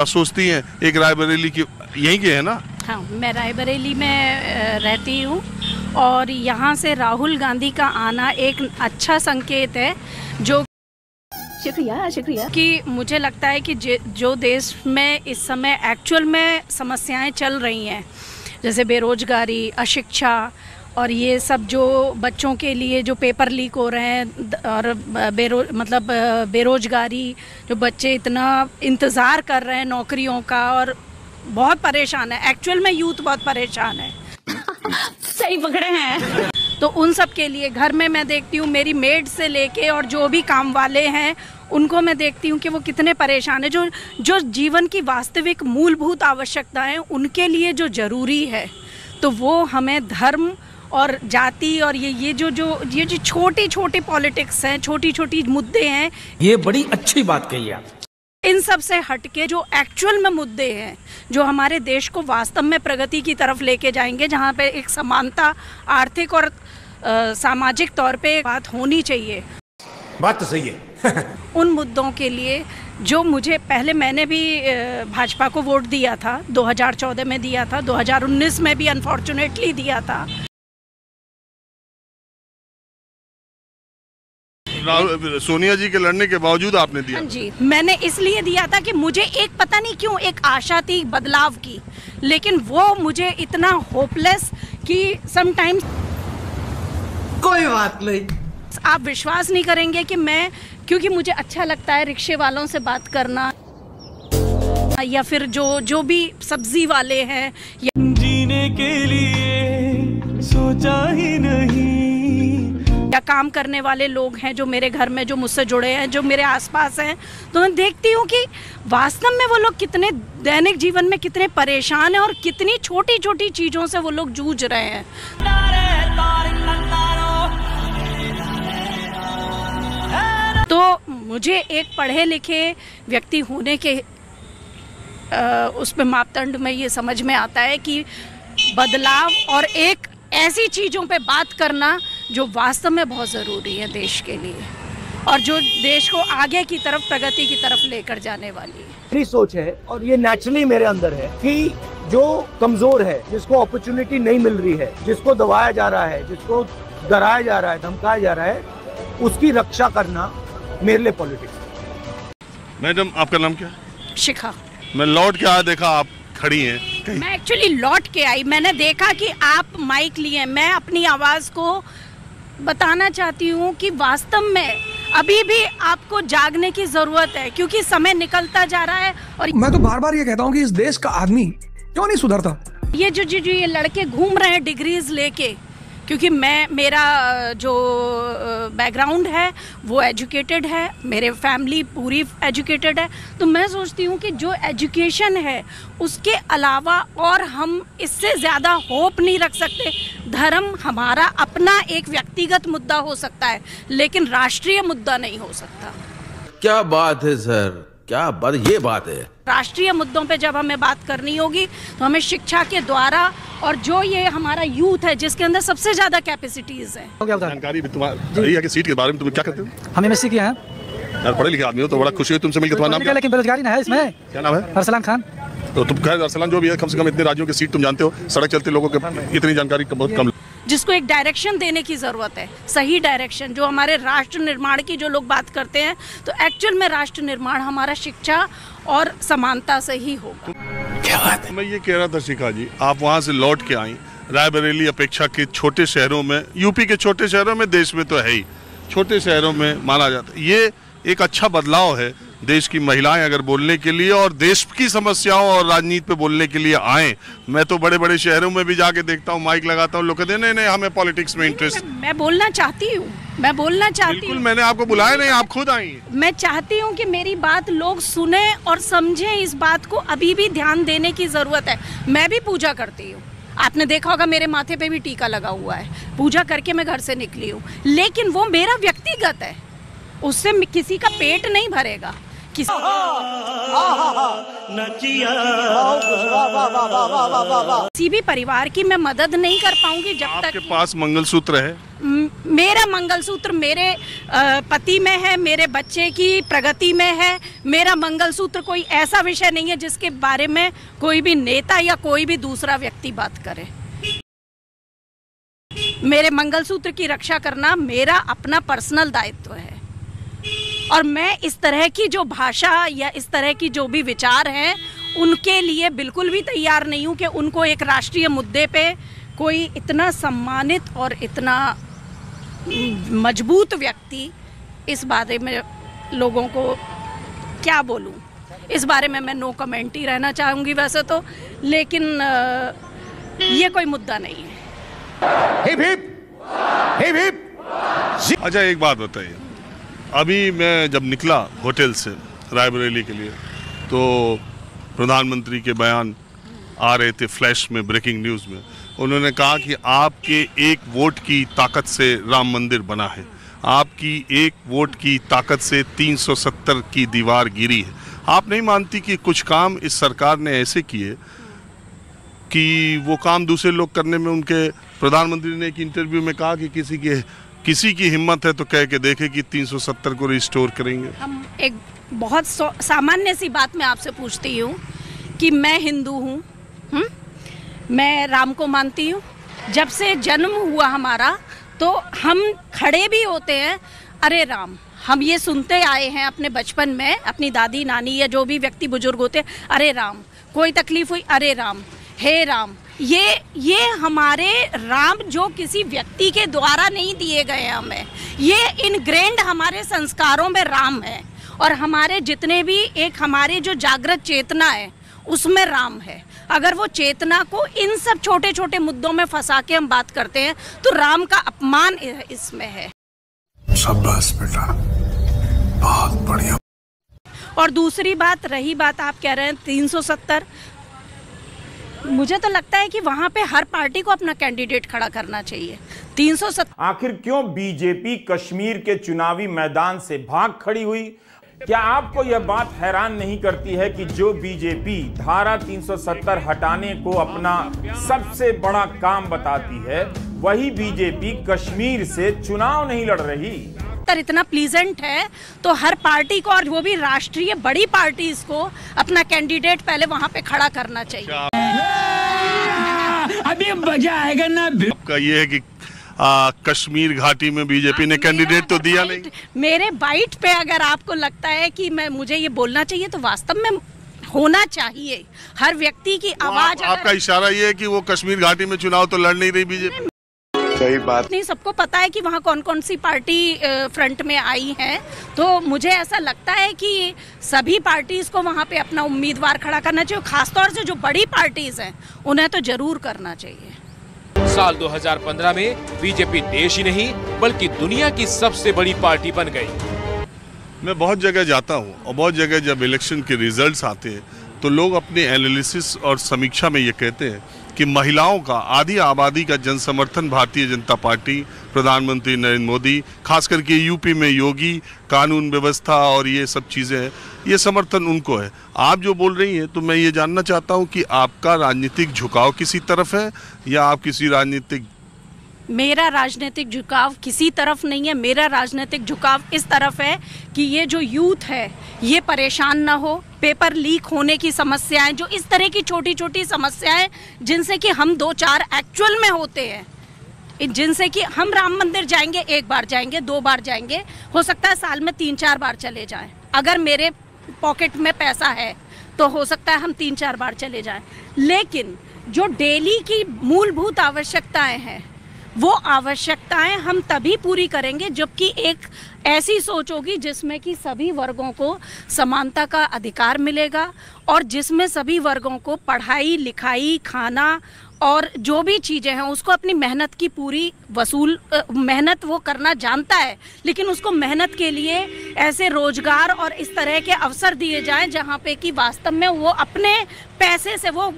सोचती हैं एक रायबरेली की, यहीं के है ना? हाँ, मैं रायबरेली में रहती हूँ और यहाँ से राहुल गांधी का आना एक अच्छा संकेत है, जो शुक्रिया कि मुझे लगता है कि जो देश में इस समय एक्चुअल में समस्याएं चल रही हैं, जैसे बेरोजगारी, अशिक्षा और ये सब, जो बच्चों के लिए जो पेपर लीक हो रहे हैं और बेरोजगारी, जो बच्चे इतना इंतज़ार कर रहे हैं नौकरियों का और बहुत परेशान है, एक्चुअल में यूथ बहुत परेशान है। सही पकड़े हैं। तो उन सब के लिए घर में मैं देखती हूँ, मेरी मेड से लेके और जो भी काम वाले हैं उनको मैं देखती हूँ कि वो कितने परेशान हैं। जो जीवन की वास्तविक मूलभूत आवश्यकताएं उनके लिए जो ज़रूरी है, तो वो हमें धर्म और जाति और ये जो छोटी छोटी पॉलिटिक्स हैं, छोटी छोटी मुद्दे हैं, ये बड़ी अच्छी बात कही आप। इन सब से हटके जो एक्चुअल में मुद्दे हैं, जो हमारे देश को वास्तव में प्रगति की तरफ लेके जाएंगे, जहाँ पे एक समानता, आर्थिक और सामाजिक तौर पे बात होनी चाहिए। बात तो सही है। उन मुद्दों के लिए जो मुझे पहले, मैंने भी भाजपा को वोट दिया था, 2014 में दिया था, 2019 में भी अनफॉर्चुनेटली दिया था। सोनिया जी के लड़ने के बावजूद आपने दिया? जी, मैंने इसलिए दिया था कि मुझे एक पता नहीं क्यों एक आशा थी बदलाव की, लेकिन वो मुझे इतना होपलेस कि समटाइम्स, कोई बात नहीं, आप विश्वास नहीं करेंगे कि मैं, क्योंकि मुझे अच्छा लगता है रिक्शे वालों से बात करना, या फिर जो भी सब्जी वाले हैं, या जीने के लिए सोचा ही नहीं, या काम करने वाले लोग हैं जो मेरे घर में, जो मुझसे जुड़े हैं, जो मेरे आसपास हैं, तो मैं देखती हूँ कि वास्तव में वो लोग कितने दैनिक जीवन में कितने परेशान हैं और कितनी छोटी छोटी चीज़ों से वो लोग जूझ रहे हैं। तो मुझे एक पढ़े लिखे व्यक्ति होने के उस पे मापदंड में ये समझ में आता है कि बदलाव और एक ऐसी चीज़ों पे बात करना जो वास्तव में बहुत ज़रूरी है देश के लिए, और जो देश को आगे की तरफ, प्रगति की तरफ लेकर जाने वाली है। मेरी सोच है और ये नेचुरली मेरे अंदर है कि जो कमजोर है, जिसको अपॉर्चुनिटी नहीं मिल रही है, जिसको दबाया जा रहा है, जिसको डराया जा रहा है, धमकाया जा रहा है, उसकी रक्षा करना मेरे लिए पॉलिटिक्स। मैडम, आपका नाम क्या है? शिखा। मैं लौट के आया, देखा आप खड़ी हैं। मैं एक्चुअली लौट के आई, मैंने देखा कि आप माइक लिए। मैं अपनी आवाज़ को बताना चाहती हूँ कि वास्तव में अभी भी आपको जागने की ज़रूरत है, क्योंकि समय निकलता जा रहा है। और मैं तो बार बार ये कहता हूँ कि इस देश का आदमी क्यों नहीं सुधरता। ये जो ये लड़के घूम रहे हैं डिग्रीज लेके, क्योंकि मेरा जो बैकग्राउंड है वो एजुकेटेड है, मेरे फैमिली पूरी एजुकेटेड है, तो मैं सोचती हूँ कि जो एजुकेशन है उसके अलावा और हम इससे ज़्यादा होप नहीं रख सकते। धर्म हमारा अपना एक व्यक्तिगत मुद्दा हो सकता है, लेकिन राष्ट्रीय मुद्दा नहीं हो सकता। क्या बात है सर, क्या बात, ये बात है। राष्ट्रीय मुद्दों पे जब हमें बात करनी होगी तो हमें शिक्षा के द्वारा, और जो ये हमारा यूथ है जिसके अंदर सबसे ज्यादा कैपेसिटीज है। जानकारी तुम्हारी सीट के बारे में तुम क्या करते हो? हम एमएससी किया है यार, पढ़े लिखे आदमी हो तो बड़ा खुशी है तुमसे मिलकर। तुम्हारा नाम क्या? लेकिन बेरोजगारी ना है इसमें। क्या नाम है? अरसलान खान। तो तुम खैर अरसलान जो भी है, कम से कम इतने राज्यों की सीट तुम जानते हो, सड़क चलते लोगों के इतनी जानकारी बहुत कम। जिसको एक डायरेक्शन देने की ज़रूरत है, सही डायरेक्शन। जो हमारे राष्ट्र निर्माण की जो लोग बात करते हैं, तो एक्चुअल में राष्ट्र निर्माण हमारा शिक्षा और समानता से ही होगा। क्या बात है? मैं ये कह रहा था शिखा जी, आप वहाँ से लौट के आई, रायबरेली अपेक्षा के छोटे शहरों में, यूपी के छोटे शहरों में, देश में तो है ही, छोटे शहरों में माना जाता है ये एक अच्छा बदलाव है। देश की महिलाएं अगर बोलने के लिए और देश की समस्याओं और राजनीति पे बोलने के लिए आए, मैं तो बड़े बड़े शहरों में भी जाके देखता हूँ, माइक लगाता हूँ, लोग कहते हैं नहीं हमें पॉलिटिक्स में इंटरेस्ट। मैं बोलना चाहती हूँ, मैं बोलना चाहती हूँ। बिल्कुल, मैंने आपको बुलाया नहीं, आप खुद आई। मैं चाहती हूँ कि मेरी बात लोग सुने और समझें। इस बात को अभी भी ध्यान देने की जरूरत है। मैं भी पूजा करती हूँ, आपने देखा होगा मेरे माथे पे भी टीका लगा हुआ है, पूजा करके मैं घर से निकली हूँ, लेकिन वो मेरा व्यक्तिगत है, उससे किसी का पेट नहीं भरेगा, किसी भी परिवार की मैं मदद नहीं कर पाऊंगी जब तक आपके पास मंगलसूत्र है? मेरा मंगलसूत्र मेरे पति में है, मेरे बच्चे की प्रगति में है। मेरा मंगलसूत्र कोई ऐसा विषय नहीं है जिसके बारे में कोई भी नेता या कोई भी दूसरा व्यक्ति बात करे। मेरे मंगलसूत्र की रक्षा करना मेरा अपना पर्सनल दायित्व है और मैं इस तरह की जो भाषा या इस तरह की जो भी विचार हैं उनके लिए बिल्कुल भी तैयार नहीं हूँ कि उनको एक राष्ट्रीय मुद्दे पे कोई इतना सम्मानित और इतना मजबूत व्यक्ति इस बारे में लोगों को क्या बोलूं, इस बारे में मैं नो कमेंट ही रहना चाहूँगी वैसे तो, लेकिन ये कोई मुद्दा नहीं है। Hip hip hip hip. अच्छा एक बात बताइए, अभी मैं जब निकला होटल से रायबरेली के लिए तो प्रधानमंत्री के बयान आ रहे थे फ्लैश में, ब्रेकिंग न्यूज़ में। उन्होंने कहा कि आपके एक वोट की ताकत से राम मंदिर बना है, आपकी एक वोट की ताकत से 370 की दीवार गिरी है। आप नहीं मानती कि कुछ काम इस सरकार ने ऐसे किए कि वो काम दूसरे लोग करने में उनके, प्रधानमंत्री ने एक इंटरव्यू में कहा कि किसी की हिम्मत है तो कह के देखे कि 370 को रिस्टोर करेंगे। हम एक बहुत सामान्य सी बात मैं आपसे पूछती हूँ कि मैं हिंदू हूँ, मैं राम को मानती हूँ। जब से जन्म हुआ हमारा तो हम खड़े भी होते हैं, अरे राम। हम ये सुनते आए हैं अपने बचपन में, अपनी दादी नानी या जो भी व्यक्ति बुजुर्ग होते हैं, अरे राम। कोई तकलीफ हुई, अरे राम, हे राम। ये हमारे राम जो किसी व्यक्ति के द्वारा नहीं दिए गए हमें, ये इनग्रेन्ड हमारे संस्कारों में राम है। और हमारे जितने भी एक हमारे जो जागृत चेतना है उसमें राम है। अगर वो चेतना को इन सब छोटे छोटे मुद्दों में फंसा के हम बात करते हैं तो राम का अपमान इसमें है। शाबाश बेटा, बहुत बढ़िया। और दूसरी बात, रही बात आप कह रहे हैं 370, मुझे तो लगता है कि वहां पे हर पार्टी को अपना कैंडिडेट खड़ा करना चाहिए। 370 आखिर क्यों बीजेपी कश्मीर के चुनावी मैदान से भाग खड़ी हुई? क्या आपको यह बात हैरान नहीं करती है कि जो बीजेपी धारा 370 हटाने को अपना सबसे बड़ा काम बताती है, वही बीजेपी कश्मीर से चुनाव नहीं लड़ रही? इतना प्लीजेंट है तो हर पार्टी को, और वो भी राष्ट्रीय बड़ी पार्टी को, अपना कैंडिडेट पहले वहां पे खड़ा करना चाहिए। अभी मजा आएगा ना। आपका ये है कि कश्मीर घाटी में बीजेपी ने कैंडिडेट तो दिया नहीं। मेरे बाइट पे अगर आपको लगता है कि मुझे ये बोलना चाहिए तो वास्तव में होना चाहिए। हर व्यक्ति की आवाज। आपका इशारा ये है कि वो कश्मीर घाटी में चुनाव तो लड़ नहीं रही बीजेपी। सही बात नहीं, सबको पता है कि वहाँ कौन कौन सी पार्टी फ्रंट में आई है, तो मुझे ऐसा लगता है कि सभी पार्टीज को वहाँ पे अपना उम्मीदवार खड़ा करना चाहिए। खासतौर से जो बड़ी पार्टीज हैं उन्हें तो जरूर करना चाहिए। साल 2015 में बीजेपी देश ही नहीं बल्कि दुनिया की सबसे बड़ी पार्टी बन गई। मैं बहुत जगह जाता हूँ और बहुत जगह जब इलेक्शन के रिजल्ट्स आते हैं तो लोग अपने एनालिसिस और समीक्षा में ये कहते हैं कि महिलाओं का, आधी आबादी का जनसमर्थन भारतीय जनता पार्टी, प्रधानमंत्री नरेंद्र मोदी, खास करके यूपी में योगी, कानून व्यवस्था और ये सब चीज़ें हैं, ये समर्थन उनको है। आप जो बोल रही हैं तो मैं ये जानना चाहता हूँ कि आपका राजनीतिक झुकाव किसी तरफ है या आप किसी राजनीतिक? मेरा राजनीतिक झुकाव किसी तरफ नहीं है। मेरा राजनीतिक झुकाव इस तरफ है कि ये जो यूथ है ये परेशान ना हो। पेपर लीक होने की समस्याएं, जो इस तरह की छोटी छोटी समस्याएं जिनसे कि हम 2-4 एक्चुअल में होते हैं, जिनसे कि हम राम मंदिर जाएंगे, 1 बार जाएंगे, 2 बार जाएंगे, हो सकता है साल में 3-4 बार चले जाएं। अगर मेरे पॉकेट में पैसा है तो हो सकता है हम 3-4 बार चले जाएं। लेकिन जो डेली की मूलभूत आवश्यकताएं हैं वो आवश्यकताएं हम तभी पूरी करेंगे जबकि एक ऐसी सोच होगी जिसमें कि सभी वर्गों को समानता का अधिकार मिलेगा और जिसमें सभी वर्गों को पढ़ाई लिखाई, खाना और जो भी चीज़ें हैं उसको अपनी मेहनत की पूरी मेहनत वो करना जानता है, लेकिन उसको मेहनत के लिए ऐसे रोजगार और इस तरह के अवसर दिए जाएं जहां पे कि वास्तव में वो अपने पैसे से वो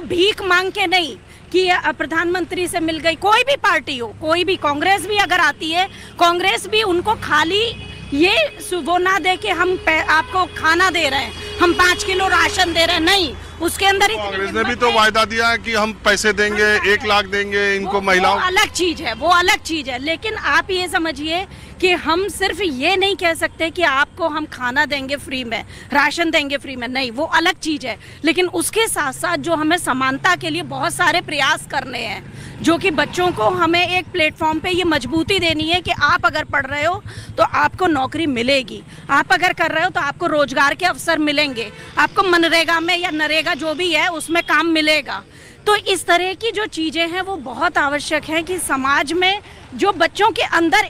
भीख मांग के नहीं कि प्रधानमंत्री से मिल गई, कोई भी पार्टी हो, कोई भी, कांग्रेस भी अगर आती है, कांग्रेस भी उनको खाली ये वो ना दे के हम आपको खाना दे रहे हैं, हम 5 किलो राशन दे रहे हैं, नहीं, उसके अंदर कांग्रेस ने भी तो वायदा दिया है कि हम पैसे देंगे, 1 लाख देंगे इनको महिलाओं। वो अलग चीज है, वो अलग चीज है। लेकिन आप ये समझिए कि हम सिर्फ ये नहीं कह सकते कि आपको हम खाना देंगे फ्री में, राशन देंगे फ्री में, नहीं, वो अलग चीज है। लेकिन उसके साथ साथ जो हमें समानता के लिए बहुत सारे प्रयास करने हैं, जो कि बच्चों को हमें एक प्लेटफॉर्म पे ये मजबूती देनी है कि आप अगर पढ़ रहे हो तो आपको नौकरी मिलेगी, आप अगर कर रहे हो तो आपको रोजगार के अवसर मिलेंगे, आपको मनरेगा में या नरेगा जो भी है उसमें काम मिलेगा। तो इस तरह की जो चीजें हैं वो बहुत आवश्यक हैं कि समाज में जो बच्चों के अंदर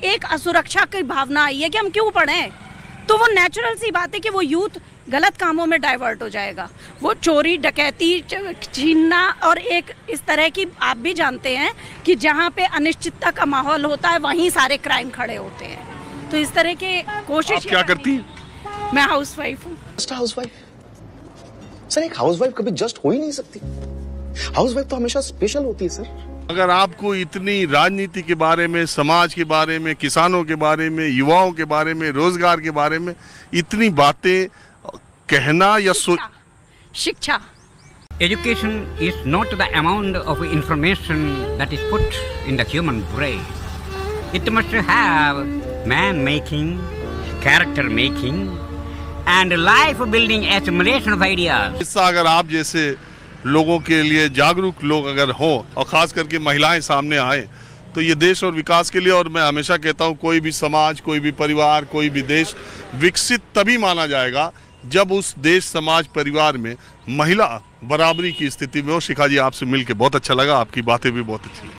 एक असुरक्षा की भावना आई है कि हम क्यों पढ़ें, तो वो नेचुरल सी बात है कि वो यूथ गलत कामों में डाइवर्ट हो जाएगा। वो चोरी, डकैती, छीनना और एक इस तरह की, आप भी जानते हैं कि जहाँ पे अनिश्चितता का माहौल होता है वहीं सारे क्राइम खड़े होते हैं। तो इस तरह के कोशिश। आप क्या करती हैं? मैं हाउसवाइफ हूँ। हाउसवाइफ सर, एक हाउसवाइफ कभी जस्ट हो ही नहीं सकती। हाउसवाइफ तो हमेशा स्पेशल होती है सर। अगर आपको इतनी राजनीति के बारे में, समाज के बारे में, किसानों के बारे में, युवाओं के बारे में, रोजगार के बारे में इतनी बातें कहना या शिक्षा। Education is not the amount of information that is put in the human brain. It must have man-making, character-making, and life-building accumulation of ideas. इससे अगर आप जैसे लोगों के लिए जागरूक लोग अगर हों और खास करके महिलाएं सामने आए तो ये देश और विकास के लिए, और मैं हमेशा कहता हूँ कोई भी समाज, कोई भी परिवार, कोई भी देश विकसित तभी माना जाएगा जब उस देश, समाज, परिवार में महिला बराबरी की स्थिति में हो। शिखा जी, आपसे मिलकर बहुत अच्छा लगा, आपकी बातें भी बहुत अच्छी लगी।